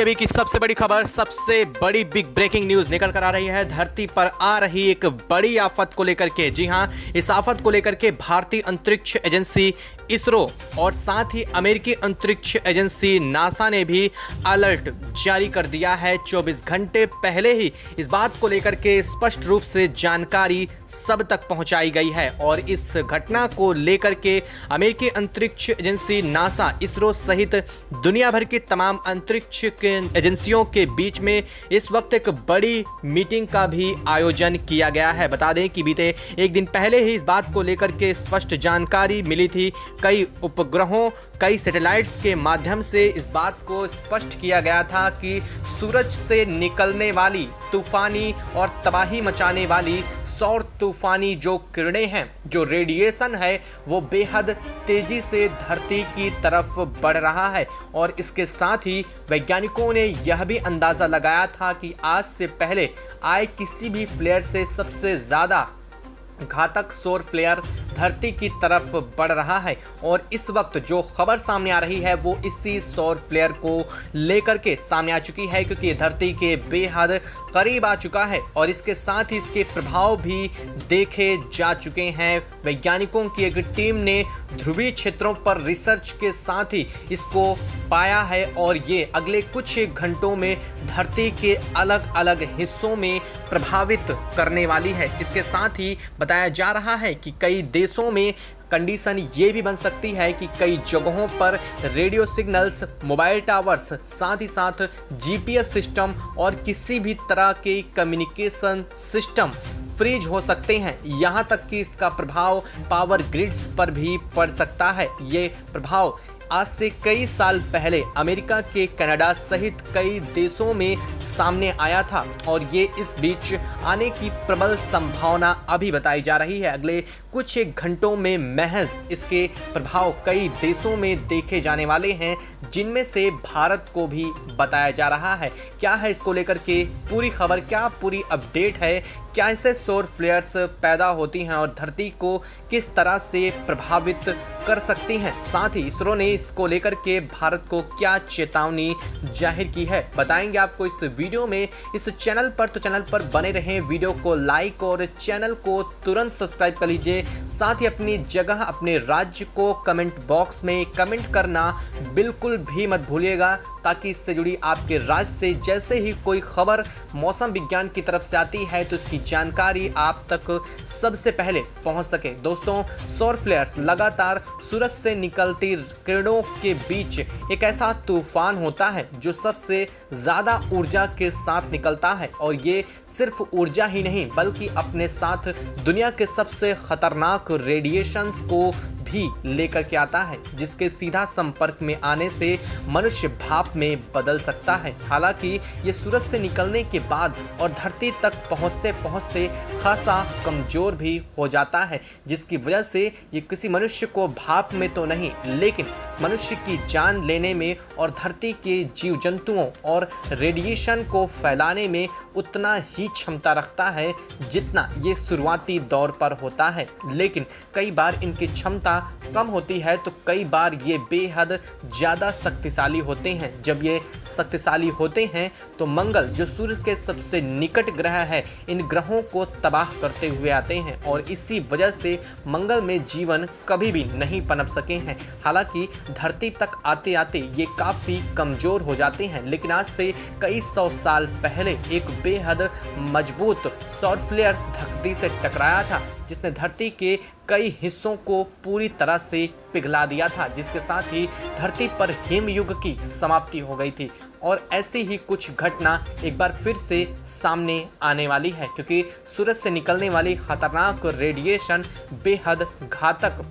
अभी की सबसे बड़ी खबर, सबसे बड़ी बिग ब्रेकिंग न्यूज निकल कर आ रही है। धरती पर आ रही एक बड़ी आफत को लेकर के। जी हां, इस आफत को लेकर के भारतीय अंतरिक्ष एजेंसी इसरो और साथ ही अमेरिकी अंतरिक्ष एजेंसी नासा ने भी अलर्ट जारी कर दिया है। 24 घंटे पहले ही इस बात को लेकर के स्पष्ट रूप से जानकारी सब तक पहुंचाई गई है और इस घटना को लेकर के अमेरिकी अंतरिक्ष एजेंसी नासा, इसरो सहित दुनिया भर की तमाम अंतरिक्ष के एजेंसियों के बीच में इस वक्त एक बड़ी मीटिंग का भी आयोजन किया गया है। बता दें कि बीते एक दिन पहले ही इस बात को लेकर के स्पष्ट जानकारी मिली थी। कई उपग्रहों, कई सैटेलाइट्स के माध्यम से इस बात को स्पष्ट किया गया था कि सूरज से निकलने वाली तूफानी और तबाही मचाने वाली सौर तूफानी जो किरणें हैं, जो रेडिएशन है, वो बेहद तेजी से धरती की तरफ बढ़ रहा है। और इसके साथ ही वैज्ञानिकों ने यह भी अंदाज़ा लगाया था कि आज से पहले आए किसी भी फ्लेयर से सबसे ज़्यादा घातक सौर फ्लेयर धरती की तरफ बढ़ रहा है। और इस वक्त जो खबर सामने आ रही है वो इसी सौर फ्लेयर को लेकर के सामने आ चुकी है, क्योंकि धरती के बेहद करीब आ चुका है और इसके साथ ही इसके प्रभाव भी देखे जा चुके हैं। वैज्ञानिकों की एक टीम ने ध्रुवीय क्षेत्रों पर रिसर्च के साथ ही इसको पाया है और ये अगले कुछ घंटों में धरती के अलग अलग हिस्सों में प्रभावित करने वाली है। इसके साथ ही बताया जा रहा है कि कई देशों में कंडीशन ये भी बन सकती है कि कई जगहों पर रेडियो सिग्नल्स, मोबाइल टावर्स, साथ ही साथ जीपीएस सिस्टम और किसी भी तरह के कम्युनिकेशन सिस्टम फ्रीज हो सकते हैं। यहाँ तक कि इसका प्रभाव पावर ग्रिड्स पर भी पड़ सकता है। ये प्रभाव आज से कई साल पहले अमेरिका के कनाडा सहित कई देशों में सामने आया था और ये इस बीच आने की प्रबल संभावना अभी बताई जा रही है। अगले कुछ एक घंटों में महज इसके प्रभाव कई देशों में देखे जाने वाले हैं, जिनमें से भारत को भी बताया जा रहा है। क्या है इसको लेकर के पूरी खबर, क्या पूरी अपडेट है, क्या ऐसे सौर फ्लेयर्स पैदा होती हैं और धरती को किस तरह से प्रभावित कर सकती हैं। साथ ही इसरो ने इसको लेकर के भारत को क्या चेतावनी जाहिर की है, बताएंगे आपको इस वीडियो में। इस चैनल पर तो चैनल पर बने रहें, वीडियो को लाइक और चैनल को तुरंत सब्सक्राइब कर लीजिए। साथ ही अपनी जगह, अपने राज्य को कमेंट बॉक्स में कमेंट करना बिल्कुल भी मत भूलिएगा, ताकि इससे जुड़ी आपके राज्य से जैसे ही कोई खबर मौसम विज्ञान की तरफ से आती है तो इसकी जानकारी आप तक सबसे पहले पहुंच सके। दोस्तों, सौर फ्लेयर्स लगातार सूरज से निकलती किरणों के बीच एक ऐसा तूफान होता है जो सबसे ज़्यादा ऊर्जा के साथ निकलता है और ये सिर्फ ऊर्जा ही नहीं बल्कि अपने साथ दुनिया के सबसे खतरनाक रेडिएशंस को भी लेकर के आता है, जिसके सीधा संपर्क में आने से मनुष्य भाप में बदल सकता है। हालांकि ये सूरज से निकलने के बाद और धरती तक पहुंचते पहुंचते खासा कमजोर भी हो जाता है, जिसकी वजह से ये किसी मनुष्य को भाप में तो नहीं लेकिन मनुष्य की जान लेने में और धरती के जीव जंतुओं और रेडिएशन को फैलाने में उतना ही क्षमता रखता है जितना ये शुरुआती दौर पर होता है। लेकिन कई बार इनकी क्षमता कम होती है तो कई बार ये बेहद ज़्यादा शक्तिशाली होते हैं। जब ये शक्तिशाली होते हैं तो मंगल, जो सूर्य के सबसे निकट ग्रह है, इन ग्रहों को तबाह करते हुए आते हैं और इसी वजह से मंगल में जीवन कभी भी नहीं पनप सके हैं। हालांकि धरती तक आते आते ये काफ़ी कमज़ोर हो जाते हैं, लेकिन आज से कई सौ साल पहले एक बेहद मजबूत सौर फ्लेयर्स धरती से टकराया था, जिसने धरती के कई हिस्सों को पूरी तरह से पिघला दिया था, जिसके साथ ही धरती पर हिमयुग की समाप्ति हो गई थी। और ऐसी ही कुछ घटना एक बार फिर से सामने आने वाली है, क्योंकि सूरज से निकलने वाली खतरनाक रेडिएशन बेहद घातक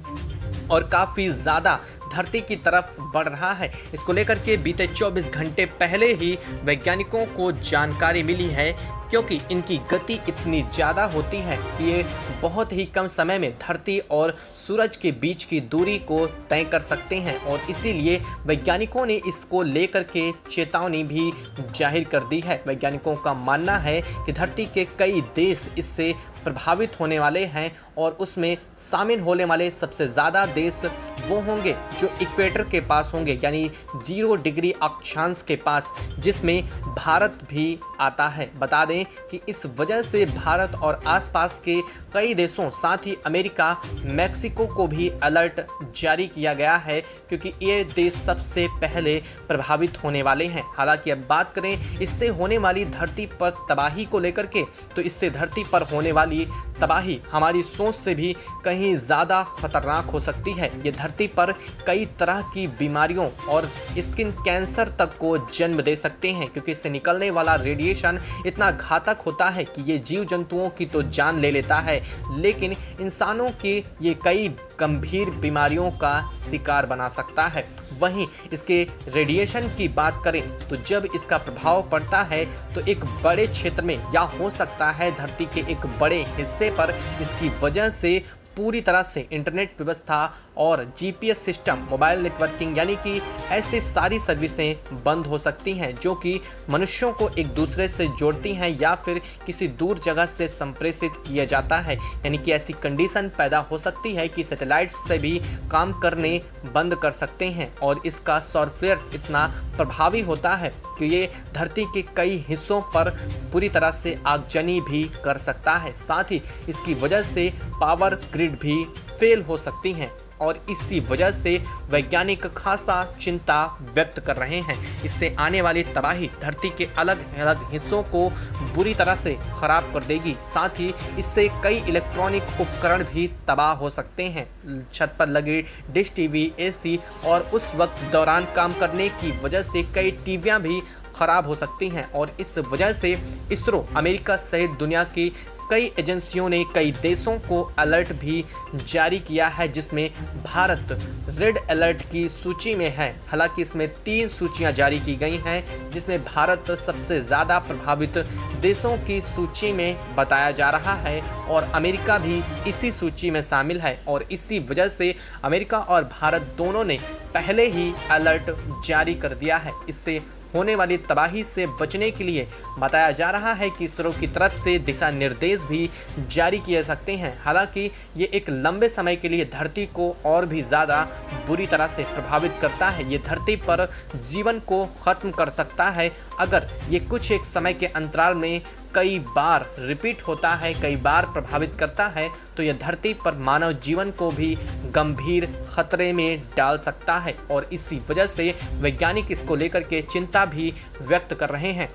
और काफ़ी ज़्यादा धरती की तरफ बढ़ रहा है। इसको लेकर के बीते 24 घंटे पहले ही वैज्ञानिकों को जानकारी मिली है, क्योंकि इनकी गति इतनी ज़्यादा होती है कि ये बहुत ही कम समय में धरती और सूरज के बीच की दूरी को तय कर सकते हैं और इसीलिए वैज्ञानिकों ने इसको लेकर के चेतावनी भी जाहिर कर दी है। वैज्ञानिकों का मानना है कि धरती के कई देश इससे प्रभावित होने वाले हैं और उसमें शामिल होने वाले सबसे ज़्यादा देश वो होंगे जो इक्वेटर के पास होंगे, यानी 0 डिग्री अक्षांश के पास, जिसमें भारत भी आता है। बता दें कि इस वजह से भारत और आसपास के कई देशों, साथ ही अमेरिका, मैक्सिको को भी अलर्ट जारी किया गया है, क्योंकि ये देश सबसे पहले प्रभावित होने वाले हैं। हालांकि अब बात करें इससे होने वाली धरती पर तबाही को लेकर के, तो इससे धरती पर होने वाली तबाही हमारी सोच से भी कहीं ज़्यादा खतरनाक हो सकती है। ये धरती पर कई तरह की बीमारियों और स्किन कैंसर तक को जन्म दे सकते हैं, क्योंकि इससे निकलने वाला रेडिएशन इतना घातक होता है कि ये जीव जंतुओं की तो जान ले लेता है, लेकिन इंसानों की ये कई गंभीर बीमारियों का शिकार बना सकता है। वहीं इसके रेडिएशन की बात करें तो जब इसका प्रभाव पड़ता है तो एक बड़े क्षेत्र में, या हो सकता है धरती के एक बड़े हिस्से पर, इसकी वजह से पूरी तरह से इंटरनेट व्यवस्था और जीपीएस सिस्टम, मोबाइल नेटवर्किंग, यानी कि ऐसी सारी सर्विसें बंद हो सकती हैं जो कि मनुष्यों को एक दूसरे से जोड़ती हैं या फिर किसी दूर जगह से संप्रेषित किया जाता है। यानी कि ऐसी कंडीशन पैदा हो सकती है कि सैटेलाइट्स से भी काम करने बंद कर सकते हैं और इसका सॉफ्टवेयर इतना प्रभावी होता है कि ये धरती के कई हिस्सों पर पूरी तरह से आगजनी भी कर सकता है। साथ ही इसकी वजह से पावर ग्रिड भी फेल हो सकती हैं और इसी वजह से वैज्ञानिक खासा चिंता व्यक्त कर रहे हैं। इससे आने वाली तबाही धरती के अलग अलग हिस्सों को बुरी तरह से खराब कर देगी। साथ ही इससे कई इलेक्ट्रॉनिक उपकरण भी तबाह हो सकते हैं। छत पर लगे डिश टीवी, एसी और उस वक्त दौरान काम करने की वजह से कई टीवियां भी खराब हो सकती हैं और इस वजह से इसरो, अमेरिका सहित दुनिया की कई एजेंसियों ने कई देशों को अलर्ट भी जारी किया है, जिसमें भारत रेड अलर्ट की सूची में है। हालांकि इसमें 3 सूचियां जारी की गई हैं, जिसमें भारत सबसे ज़्यादा प्रभावित देशों की सूची में बताया जा रहा है और अमेरिका भी इसी सूची में शामिल है और इसी वजह से अमेरिका और भारत दोनों ने पहले ही अलर्ट जारी कर दिया है। इससे होने वाली तबाही से बचने के लिए बताया जा रहा है कि इसरो की तरफ से दिशा निर्देश भी जारी किए सकते हैं। हालांकि ये एक लंबे समय के लिए धरती को और भी ज़्यादा बुरी तरह से प्रभावित करता है। ये धरती पर जीवन को ख़त्म कर सकता है अगर ये कुछ एक समय के अंतराल में कई बार रिपीट होता है, कई बार प्रभावित करता है, तो यह धरती पर मानव जीवन को भी गंभीर खतरे में डाल सकता है और इसी वजह से वैज्ञानिक इसको लेकर के चिंता भी व्यक्त कर रहे हैं।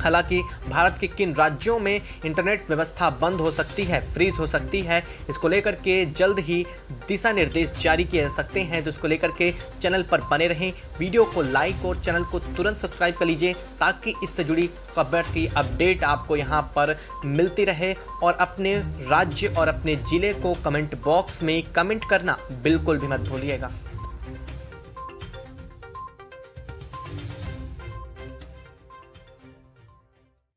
हालांकि भारत के किन राज्यों में इंटरनेट व्यवस्था बंद हो सकती है, फ्रीज हो सकती है, इसको लेकर के जल्द ही दिशा निर्देश जारी किए जा सकते हैं। तो इसको लेकर के चैनल पर बने रहें, वीडियो को लाइक और चैनल को तुरंत सब्सक्राइब कर लीजिए ताकि इससे जुड़ी खबर की अपडेट आपको यहाँ पर मिलती रहे। और अपने राज्य और अपने ज़िले को कमेंट बॉक्स में कमेंट करना बिल्कुल भी मत भूलिएगा।